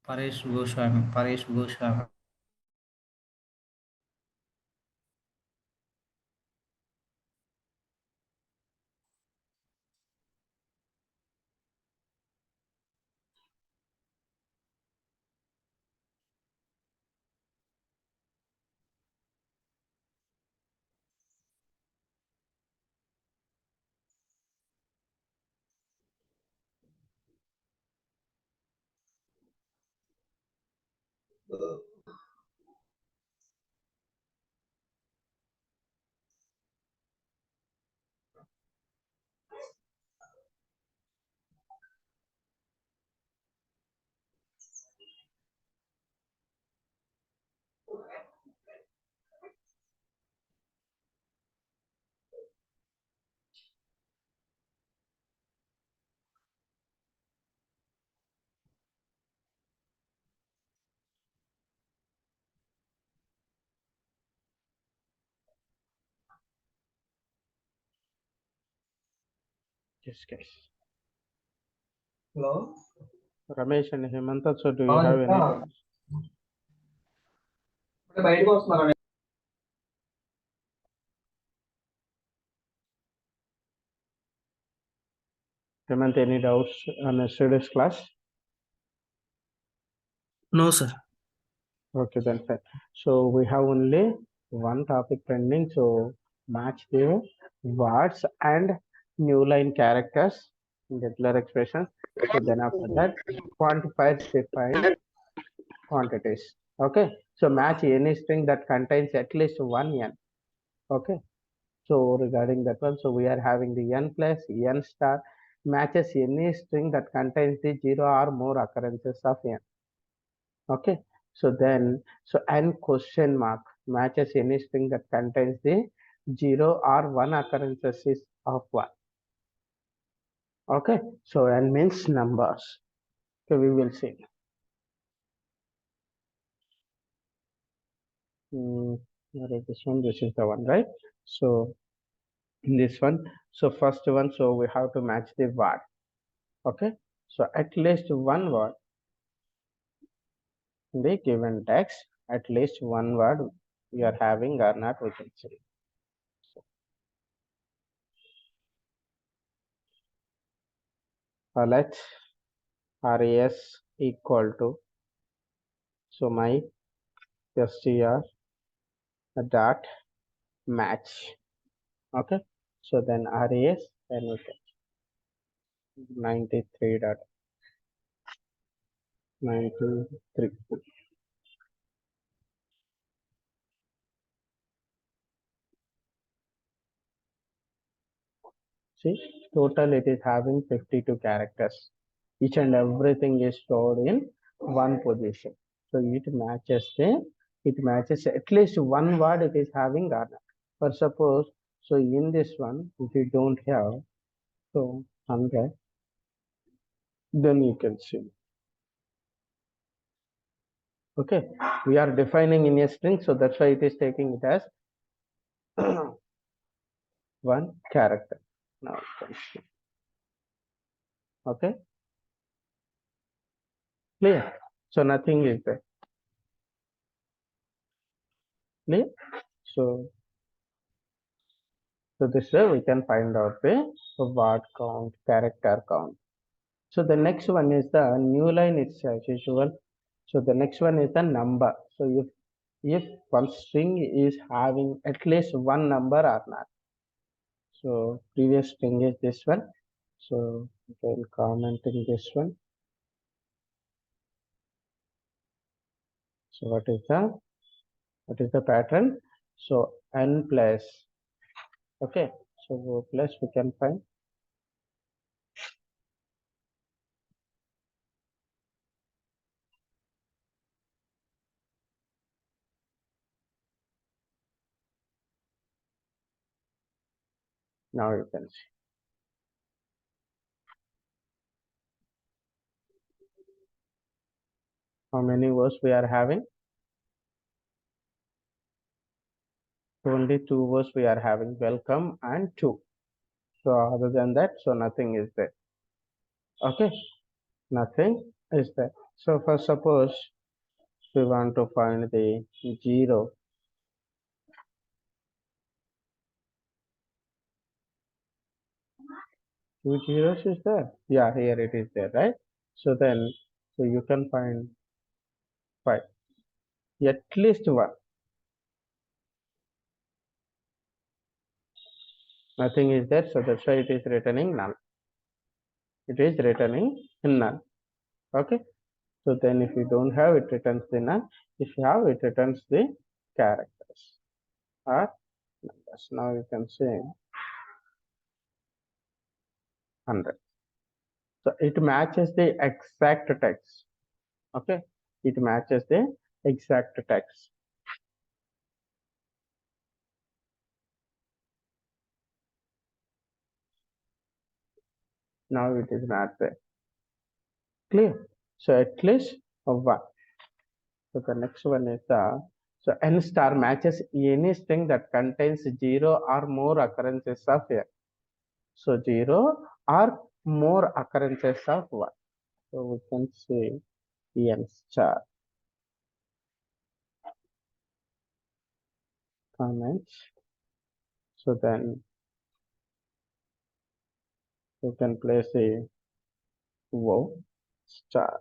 Paresh Goswami. Yes, guys. Hello. Ramesh and Hemanta, so do you have any doubts? బయటకు వస్తున్నారు. Hemanta, any doubts on yesterday's class? No, sir. Okay, then fine. So we have only one topic pending. So match the words and new line characters in regular expressions. So then after that, quantifiers define quantities. Okay. So match any string that contains at least one n. Okay. So regarding that one, so we are having the n plus n star matches any string that contains the zero or more occurrences of n. Okay. So then, so n question mark matches any string that contains the zero or one occurrences of one. Okay. So n means numbers. So we will see. Where is this one? This is the one, right? So in this one, so first one, so we have to match the word. Okay. So at least one word in the given text, at least one word we are having or not, we can see. So let's res equal to, so my str dot match. Okay. So then res, then we can 93.93. See, total it is having 52 characters. Each and everything is stored in one position. So it matches at least one word it is having or not. For suppose, so in this one, if you don't have, so 100, then you can see. Okay, we are defining in a string, so that's why it is taking it as one character. Now, okay, clear. So nothing is there. Clear. So this way we can find out the word count, character count. So the next one is the new line. It's as usual. So the next one is the number. So if one string is having at least one number or not. So previous string is this one. So then commenting this one. So what is the pattern? So n plus. Okay. So plus we can find. Now you can see. How many words we are having? Only two words we are having, welcome and to. So other than that, so nothing is there. Okay, nothing is there. So for suppose we want to find the 0, two zeros is there. Yeah, here it is there, right? So then, so you can find 5, at least one. Nothing is there, so that's why it is returning null. It is returning null. Okay. So then if you don't have, it returns the null. If you have, it returns the characters or numbers. Now you can say 100. So it matches the exact text. Okay. It matches the exact text. Now it is not there. Clear. So at least one. So the next one is the, so n star matches any string that contains zero or more occurrences of a. So zero or more occurrences of one. So we can say n star comments. So then you can place a wow star.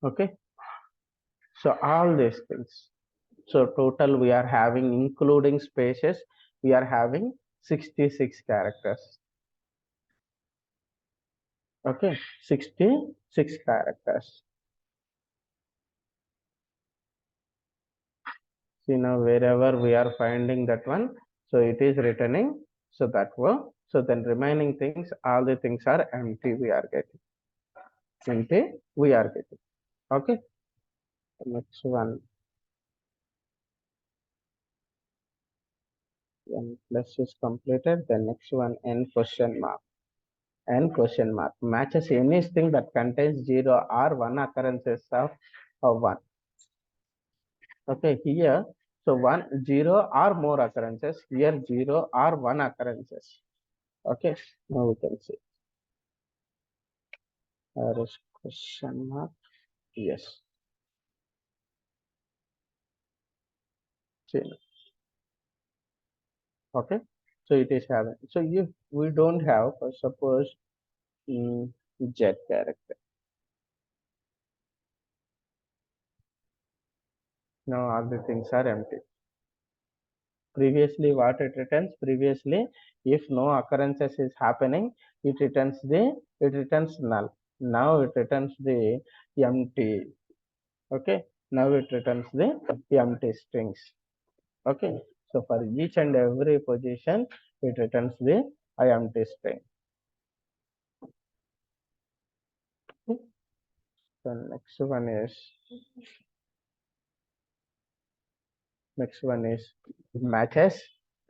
Okay. So all these things. So total we are having, including spaces, we are having 66 characters. Okay, 66 characters. See now wherever we are finding that one, so it is returning. So that one. So then remaining things, all the things are empty. We are getting empty. We are getting. Okay. Next one. N plus is completed. The next one n question mark. N question mark matches anything that contains zero or one occurrences of one. Okay, here, so one, zero or more occurrences. Here, zero or one occurrences. Okay, now we can see. There is question mark. Yes. See. Okay, so it is having. So if we don't have, suppose, Z character. Now all the things are empty. Previously, what it returns? Previously, if no occurrences is happening, it returns null. Now it returns the empty. Okay, now it returns the empty strings. Okay, so for each and every position it returns the empty string. Okay. So next one is matches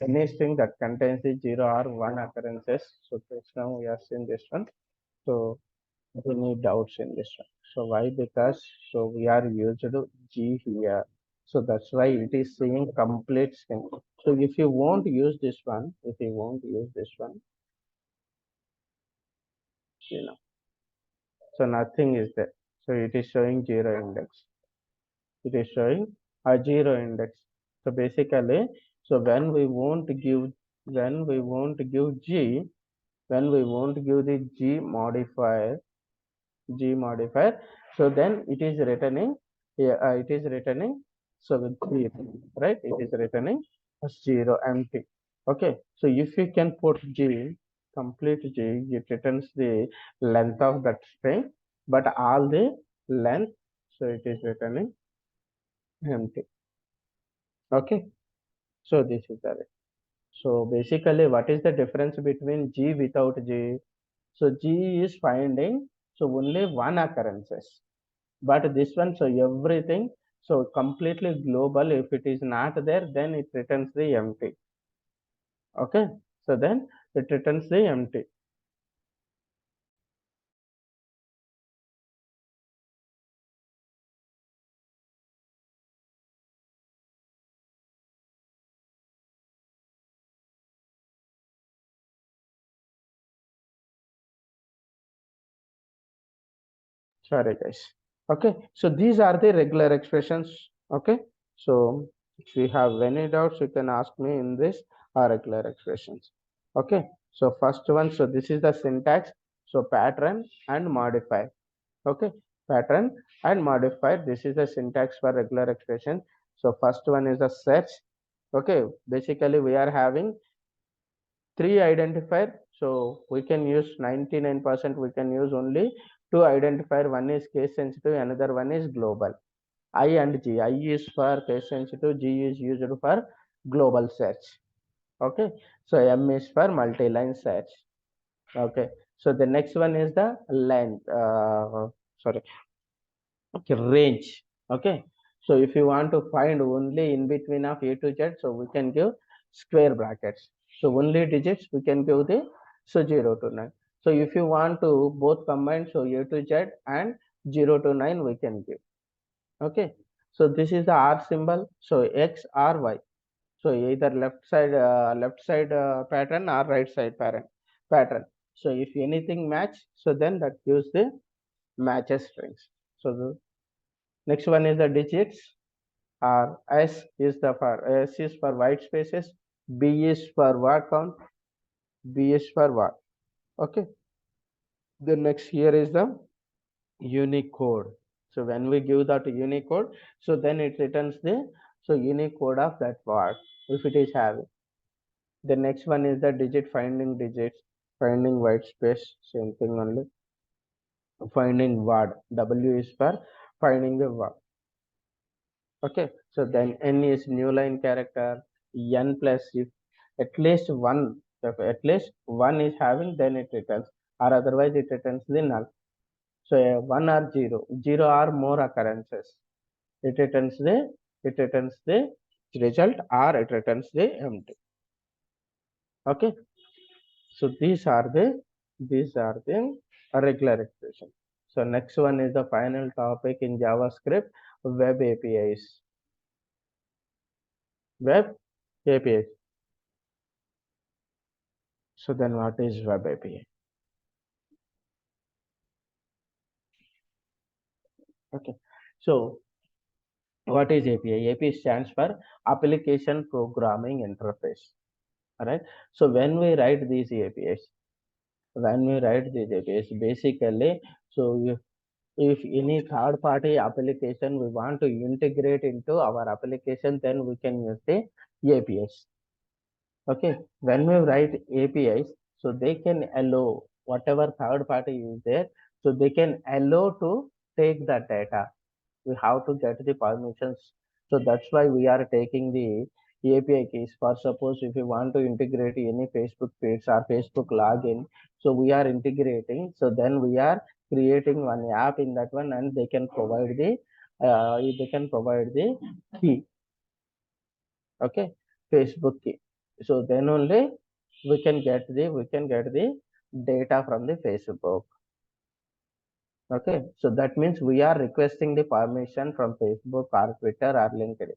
any string that contains the zero or one occurrences. So this now we are seeing this one. So any doubts in this one? So why? Because so we are used to G here. So that's why it is saying complete string. So if you won't use this one, you know, so nothing is there. So it is showing zero index. It is showing a zero index. So basically, so when we won't give the G modifier, so then it is returning, yeah, it is returning, so with 3, right? It is returning a 0 empty. Okay, so if you can put G, complete G, it returns the length of that string, but all the length, so it is returning empty. Okay, so this is the way. So basically, what is the difference between G without G? So G is finding so only one occurrences, but this one, so everything, so completely global. If it is not there, then it returns the empty. Okay, so then it returns the empty. Sorry guys. Okay, so these are the regular expressions. Okay, so if you have any doubts you can ask me in this regular expressions. Okay, so first one, so this is the syntax. So pattern and modify. Okay, pattern and modify, this is the syntax for regular expression. So first one is the search. Okay, basically we are having three identifier, so we can use 99%, we can use only two identifier. One is case sensitive, another one is global. I and G, I is for case sensitive, G is used for global search. Okay, so M is for multi-line search. Okay, so the next one is the length, sorry, okay, range. Okay, so if you want to find only in between of A to Z, so we can give square brackets. So only digits we can give the, so 0 to 9. So if you want to both combine, so A to Z and 0 to 9 we can give. Okay, so this is the R symbol, so X or Y. So either left side pattern or right side pattern. So if anything match, so then that gives the matches strings. So the next one is the digits. R S is the for S is for white spaces, B is for word count, B is for word. Okay. The next here is the Unicode. So when we give that Unicode, so then it returns the, so Unicode of that word if it is having. The next one is the digit, finding digits, finding white space, same thing only. Finding word, W is for finding the word. Okay, so then N is new line character, N plus, if at least one, if at least one is having, then it returns, or otherwise it returns the null. So one or zero, zero or more occurrences, it returns the result, or it returns the empty. Okay, so these are the regular expression. So next one is the final topic in JavaScript, web APIs. Web APIs. So then what is web API? Okay. So what is API? API stands for Application Programming Interface. All right. So when we write these APIs, basically, so if any third party application we want to integrate into our application, then we can use the APIs. Okay, when we write APIs, so they can allow whatever third party is there, so they can allow to take the data. We have to get the permissions. So that's why we are taking the API keys. For suppose if you want to integrate any Facebook page or Facebook login, so we are integrating. So then we are creating one app in that one, and they can provide the key. Okay, Facebook key. So then only we can get the data from the Facebook. Okay, so that means we are requesting the permission from Facebook or Twitter or LinkedIn.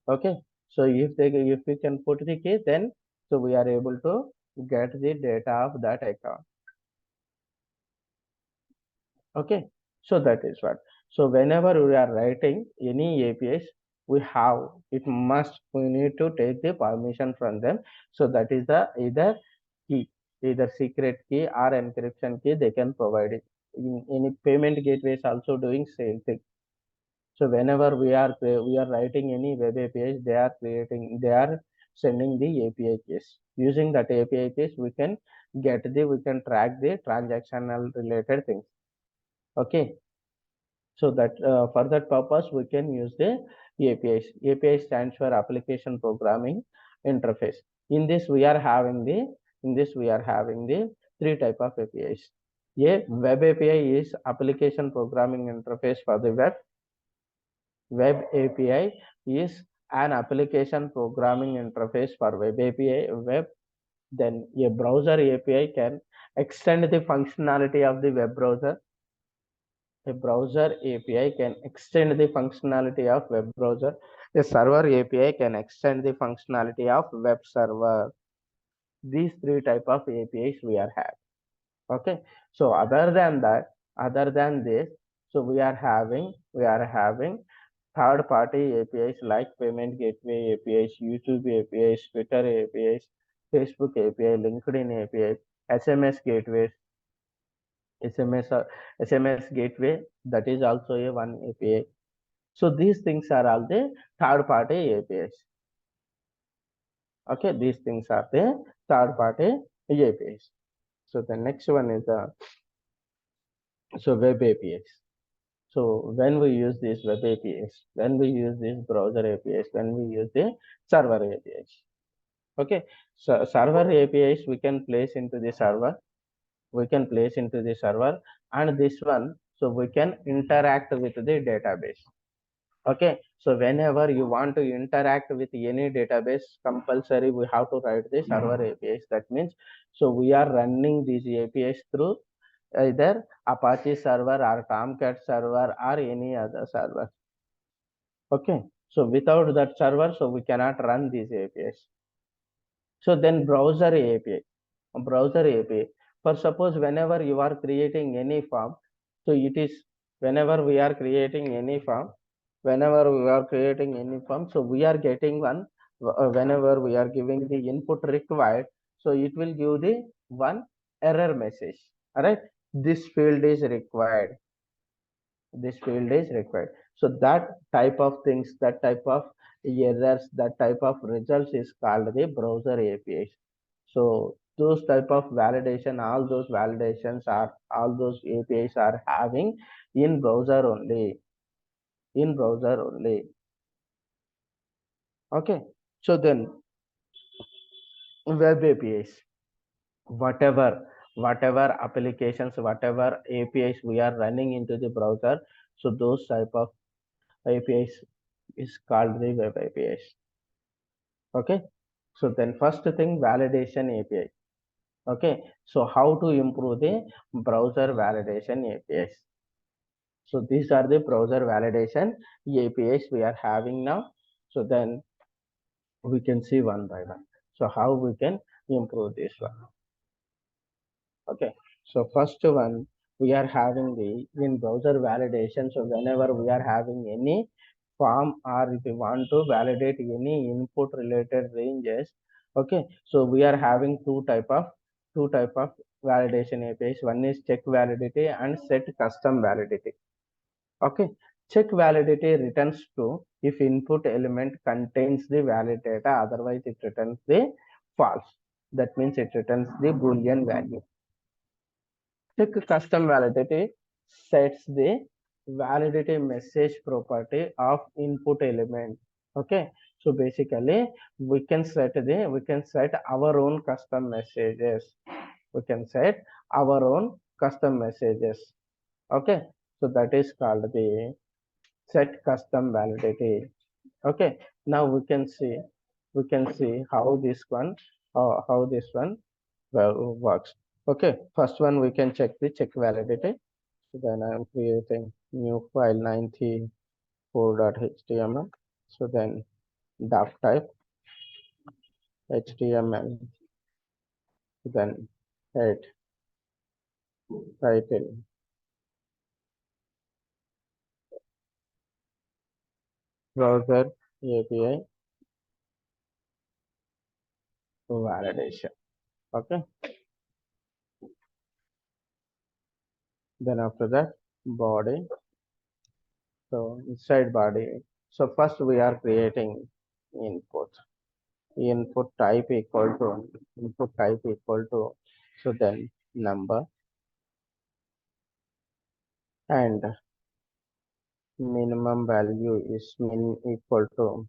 Okay, so if we can put the key, then so we are able to get the data of that account. Okay, so that is what. So whenever we are writing any APIs, we need to take the permission from them. So that is the either key, either secret key or encryption key, they can provide it. In any payment gateways also doing same thing. So whenever we are writing any web APIs, they are sending the API keys. Using that API keys, we can track the transactional related things. Okay, so that for that purpose we can use the APIs. API stands for Application Programming Interface. In this we are having the three type of APIs. A web API is Application Programming Interface for the web. Web API is an application programming interface for web API. Then a browser API can extend the functionality of the web browser. A browser API can extend the functionality of web browser. A server API can extend the functionality of web server. These three type of APIs we are having. Okay. So other than that, Other than this, so we are having third party APIs like payment gateway APIs, YouTube APIs, Twitter APIs, Facebook API, LinkedIn API, SMS gateways, SMS SMS gateway, that is also a one API. So these things are all the third party APIs. Okay, these things are the third party APIs. So the next one is the web APIs. So when we use these web APIs, when we use these browser APIs, when we use the server APIs. Okay, so server APIs we can place into the server, and this one, so we can interact with the database. Okay, so whenever you want to interact with any database, compulsory we have to write the server APIs. That means, so we are running these APIs through either Apache server or Tomcat server or any other server. Okay, so without that server, so we cannot run these APIs. So then browser API. For suppose whenever you are creating any form, so it is whenever we are creating any form, so we are getting one, whenever we are giving the input required, so it will give the one error message. All right, this field is required. This field is required. So that type of things, that type of errors, that type of results is called the browser APIs. So those type of validation, all those APIs are having in browser only, in browser only. Okay, so then web APIs, whatever applications, whatever APIs we are running into the browser, so those type of APIs is called the web APIs. Okay, so then first thing, validation API. Okay, so how to improve the browser validation APIs? So these are the browser validation APIs we are having now. So then we can see one by one. So how we can improve this one? Okay, so first one, we are having the in browser validation. So whenever we are having any form, or if we want to validate any input related ranges, okay, so we are having two type of validation APIs. One is check validity and set custom validity. Okay, check validity returns true if input element contains the valid data, otherwise it returns the false. That means it returns the boolean value. Check custom validity sets the validity message property of input element. Okay, so basically we can set our own custom messages. We can set our own custom messages. Okay, so that is called the set custom validity. Okay, now we can see how this one works. Okay, first one we can check the check validity. So then I am creating new file 94.html. So then doc type HTML, then head title browser API validation. Okay, then after that body. So inside body. So first we are creating input. Input type equal to so then number, and minimum value is min equal to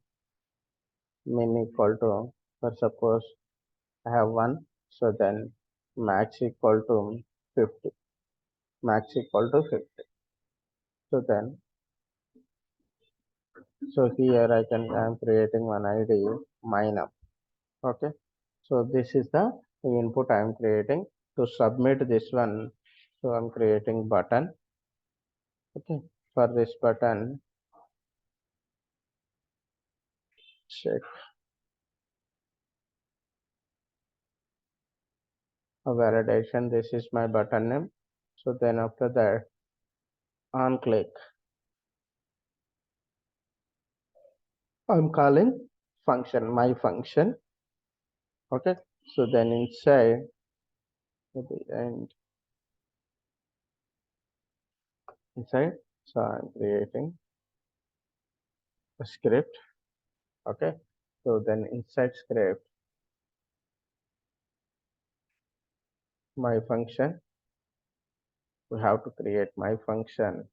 for suppose I have one, so then max equal to 50, max equal to 50. So then, so here I'm creating one ID minus. Okay, so this is the input I am creating. To submit this one, so I'm creating button. Okay, for this button, check a validation. This is my button name. So then after that, on click, I'm calling function, my function. Okay, so then inside at the end, inside, so I'm creating a script. Okay, so then inside script, my function, we have to create my function.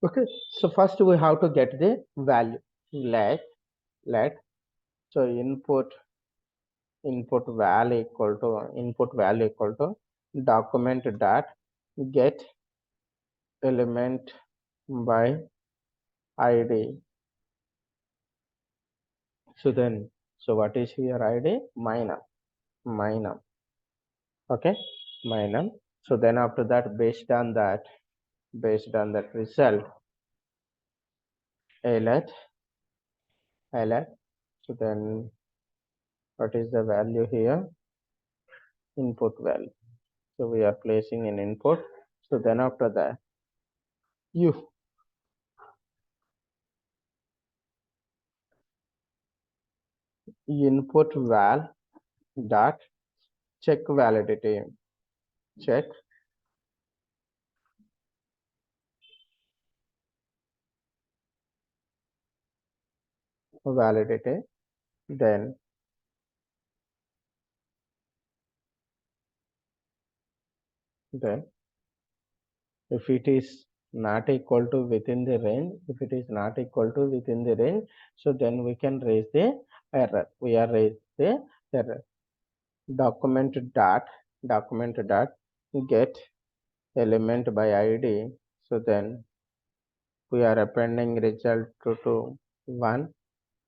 Okay, so first we have to get the value. Let so input value equal to document dot get element by id. So then, so what is here id? My num. Okay, my num. So then after that, based on that result, let. So then what is the value here? Input value. So we are placing an input. So then after that, you input val dot check validity. Check validity. Then if it is not equal to within the range, if it is not equal to within the range, so then we can raise the error. We are raise the error. Document dot get element by id. So then we are appending result to one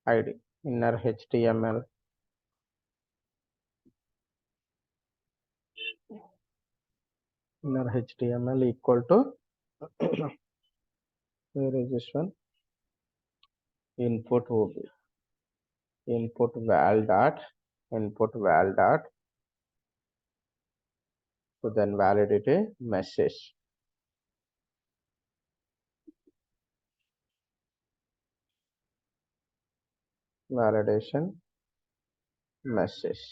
id. Inner html equal to where is this one? Input will be input val dot so then validity message, validation message.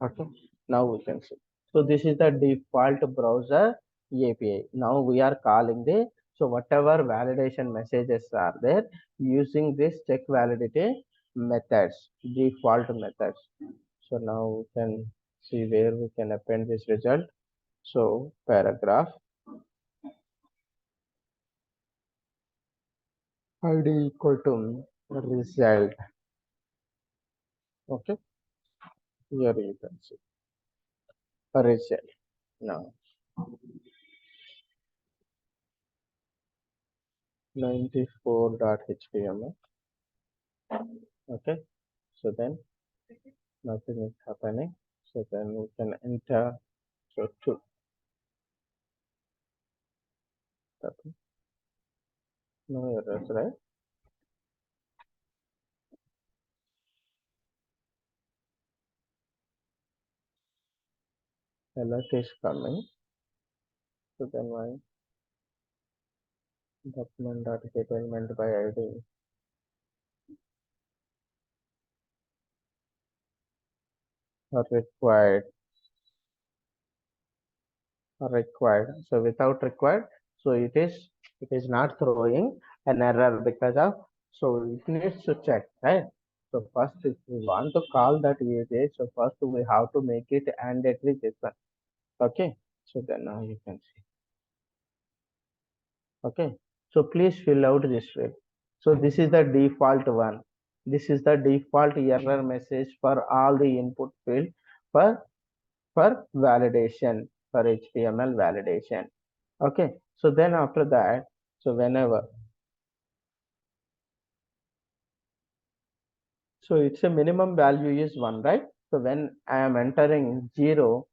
Okay, now we can see. So this is the default browser API. Now we are calling the, so whatever validation messages are there, using this check validity methods, default methods. So now we can see where we can append this result. So paragraph id equal to result. Okay, here you can see a result. Now 94.html. Okay, so then nothing is happening. So then we can enter, so two. Okay, no errors, right? Alert is coming. So then why document.get element by id are required. So without required, so it is not throwing an error because of, so it needs to check, right? So first if we want to call that API, so first we have to make it mandatory this one. Okay, so then now you can see. Okay, so please fill out this field. So this is the default one. This is the default error message for all the input field for validation, for HTML validation. Okay, so then after that, so whenever, so it's a minimum value is 1, right? So when I am entering 0,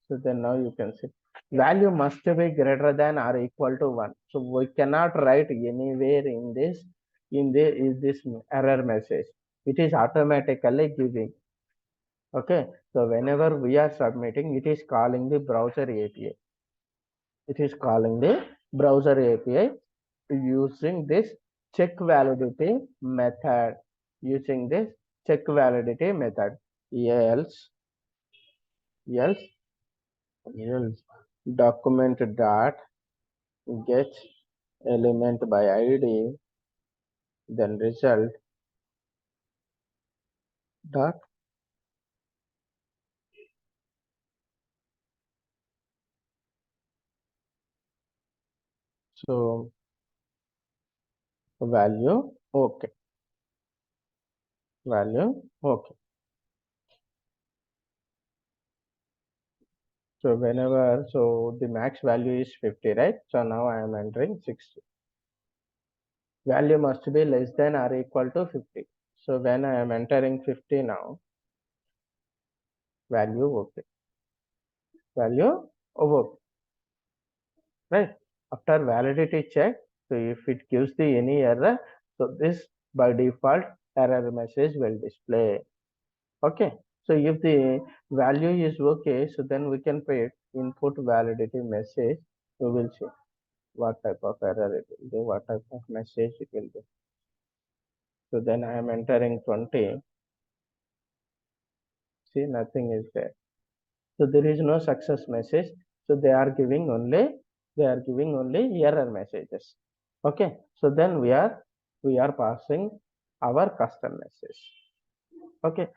so then now you can see value must be greater than or equal to 1. So we cannot write anywhere in this error message. It is automatically giving. Okay. So whenever we are submitting, it is calling the browser API. It is calling the browser API using this check validity method. Using this check validity method. Else else document dot get element by id, then result dot. So value okay, value okay. So whenever, so the max value is 50, right? So now I am entering 60. Value must be less than or equal to 50. So when I am entering 50 now, value okay, value okay, right? After validity check, so if it gives the any error, so this by default error message will display. Okay. So if the value is okay, so then we can put input validity message. We will see what type of error it will do, what type of message it will do. So then I am entering 20. See, nothing is there. So there is no success message. So they are giving only error messages. Okay. So then we are passing our custom message. Okay.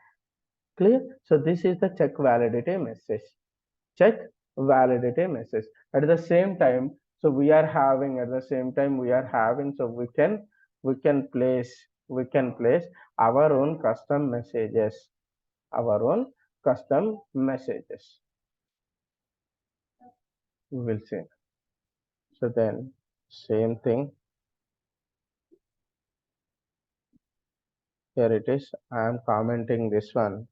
Clear? So this is the check validity message. Check validity message. At the same time, so we are having at the same time we are having, so we can place we can place our own custom messages, our own custom messages. We will see. So then same thing. Here it is. I am commenting this one.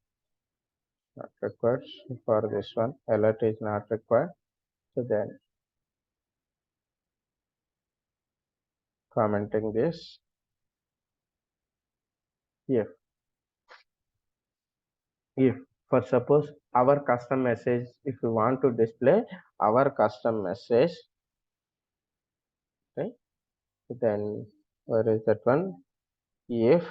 Not required for this one. Alert is not required. So then commenting this. If if for suppose our custom message, if we want to display our custom message, right, then where is that one? If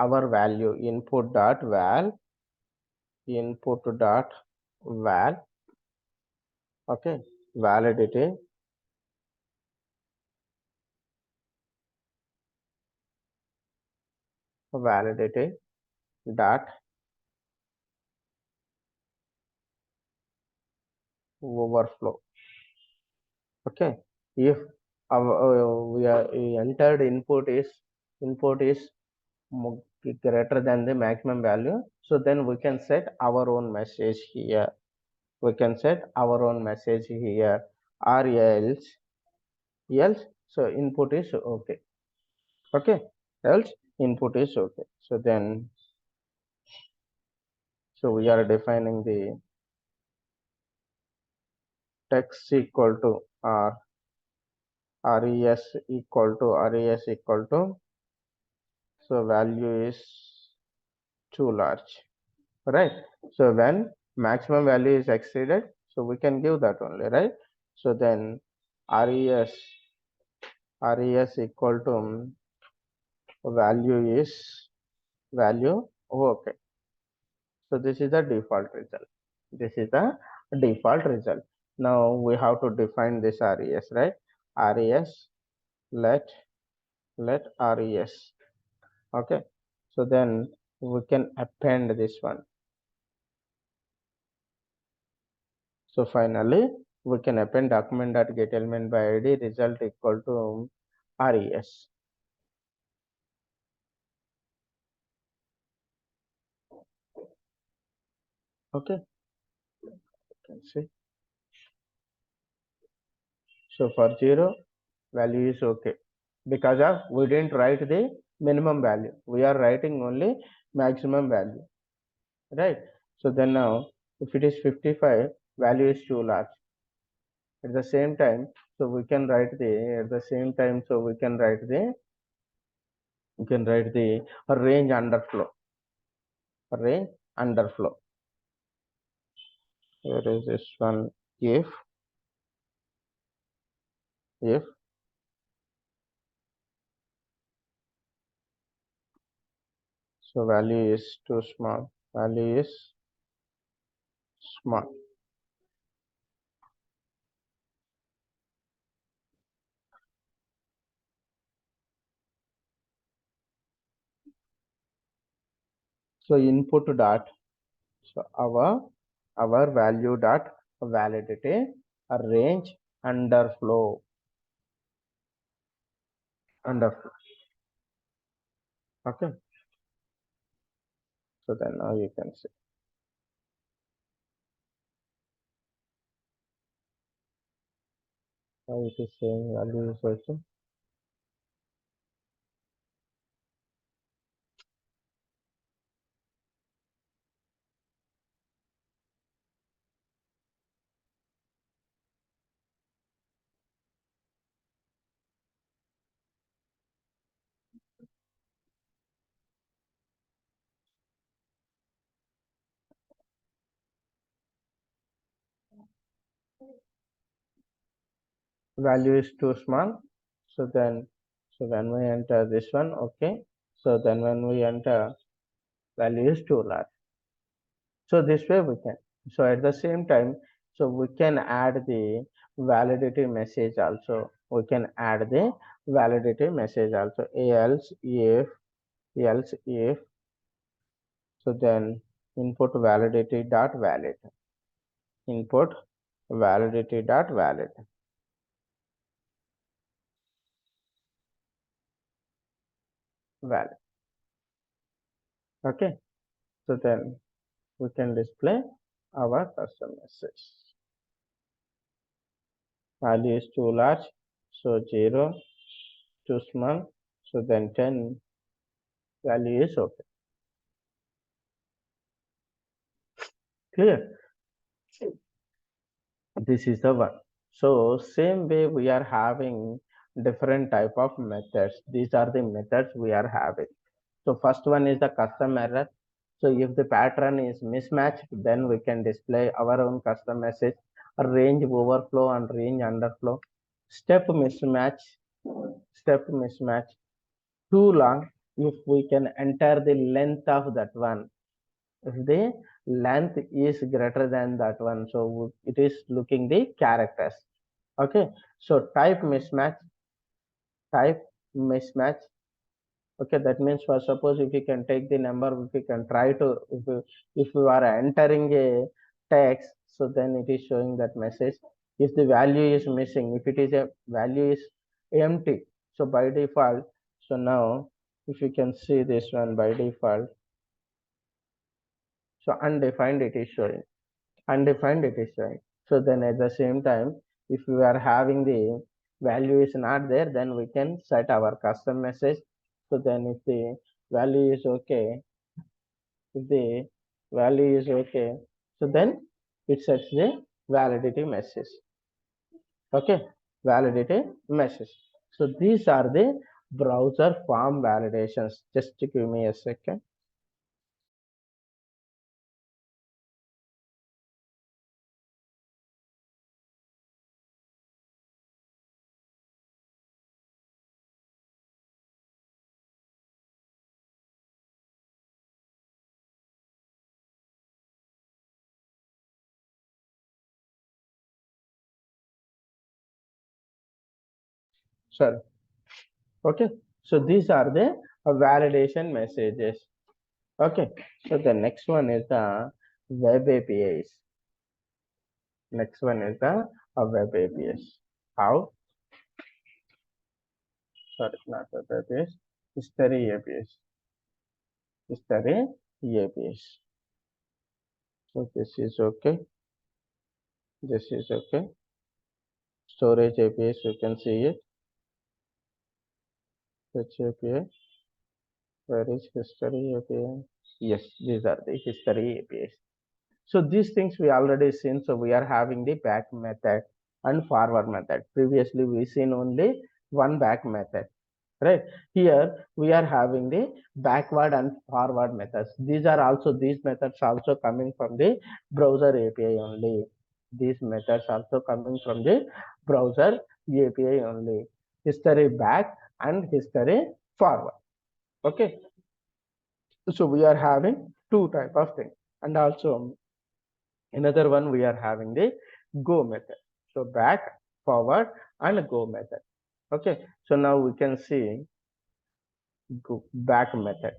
our value input dot val, okay, validity validity dot overflow. Okay. If our we entered input is greater than the maximum value, so then we can set our own message here. We can set our own message here, or else so input is okay. Okay. Else input is okay. So then, so we are defining the text equal to res equal to, so value is too large, right? So when maximum value is exceeded, so we can give that only, right? So then res equal to value is value okay. So this is the default result. This is the default result. Now we have to define this res, right? Res, let res. Okay. So then we can append this one. So finally we can append document.get element by id result equal to res. Okay. You can see. So for 0, value is okay. Because of we didn't write the minimum value. We are writing only maximum value. Right. So then now if it is 55, value is too large. At the same time, so we can write the at the same time, so we can write the range underflow. Range underflow. Here is this one. If so value is too small. Value is small. So input dot, so our value dot validity a range underflow. Underflow. Okay. So then now you can see how it is saying value is also value is too small. So then so when we enter this one, okay. So then when we enter value is too large. So this way we can. So at the same time, so we can add the validity message also. We can add the validity message also. Else if so then input validity dot valid. Input validity dot valid. Valid. Okay. So then we can display our custom message. Value is too large, so 0, too small, so then 10, value is okay. Clear? This is the one. So same way we are having different type of methods. These are the methods we are having. So first one is the custom error. So if the pattern is mismatched, then we can display our own custom message, a range overflow and range underflow. Step mismatch, step mismatch, too long. If we can enter the length of that one, if the length is greater than that one, so it is looking the characters. Okay. So type mismatch. Okay, that means for suppose if you can take the number, if you can try to if you are entering a text, so then it is showing that message. If the value is missing, if it is a value is empty, so by default, so now if you can see this one by default, so undefined it is showing. Undefined it is showing. So then at the same time, if we are having the value is not there, then we can set our custom message. So then if the value is okay, if the value is okay, so then it sets the validity message. Okay, validity message. So these are the browser form validations. Just give me a second. Sorry. Okay, so these are the validation messages. Okay, so the next one is the web APIs. Next one is the web APIs. How? Sorry, not web APIs. History APIs. History APIs. So this is okay. This is okay. Storage APIs, you can see it. Which API? Where is history API? Yes, these are the history APIs. So these things we already seen. So we are having the back method. and forward method. Previously we seen only one back method, right? Here we are having the backward and forward methods. These methods also coming from the browser API only. These methods also coming from the browser API only. History back and history forward. Okay, so we are having two type of things, and also another one we are having the go method. So back, forward, and go method. Okay, so now we can see go back method.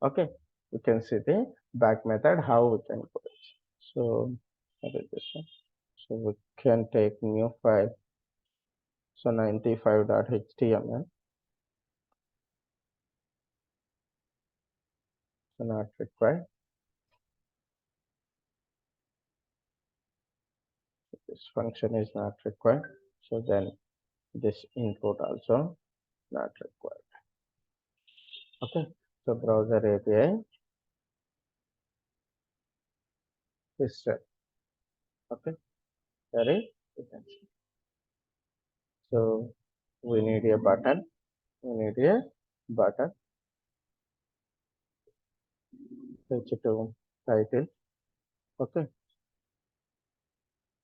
Okay, we can see the back method how we can go it. So what is this one? So we can take new file. So 95.html. So not required. This function is not required. So then this input also not required. Okay, so browser API is set. Okay, very good. So we need a button. We need a button. Switch to title. Okay,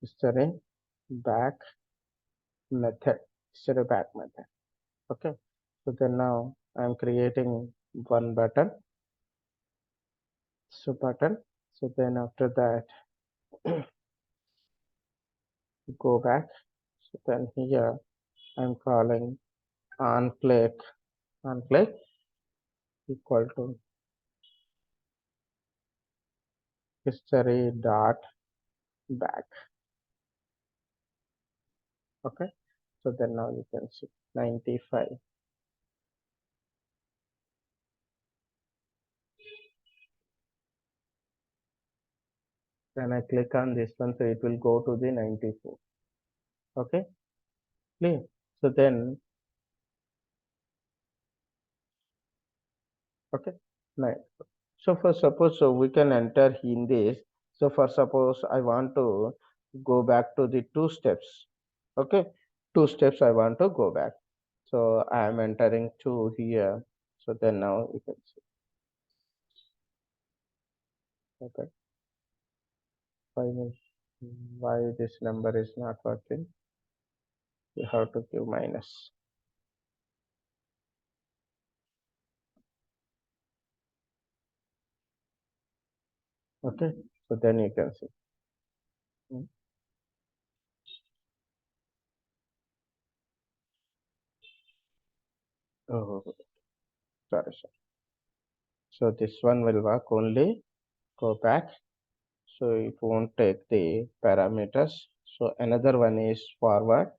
history back method. History back method. Okay, so then now I'm creating one button. So button. So then after that, go back. So then here I'm calling on click equal to history dot back. Okay, so then now you can see 95. Then I click on this one, so it will go to the 94. Okay, clear. So then, okay, nice. So for suppose, so we can enter in this. So for suppose I want to go back to the two steps. Okay, two steps I want to go back. So I am entering two here. So then now you can see. Okay, why this number is not working? You have to give minus. Okay, so then you can see. Hmm. Oh, sorry, sorry. So this one will work only. Go back. So it won't take the parameters. So another one is forward.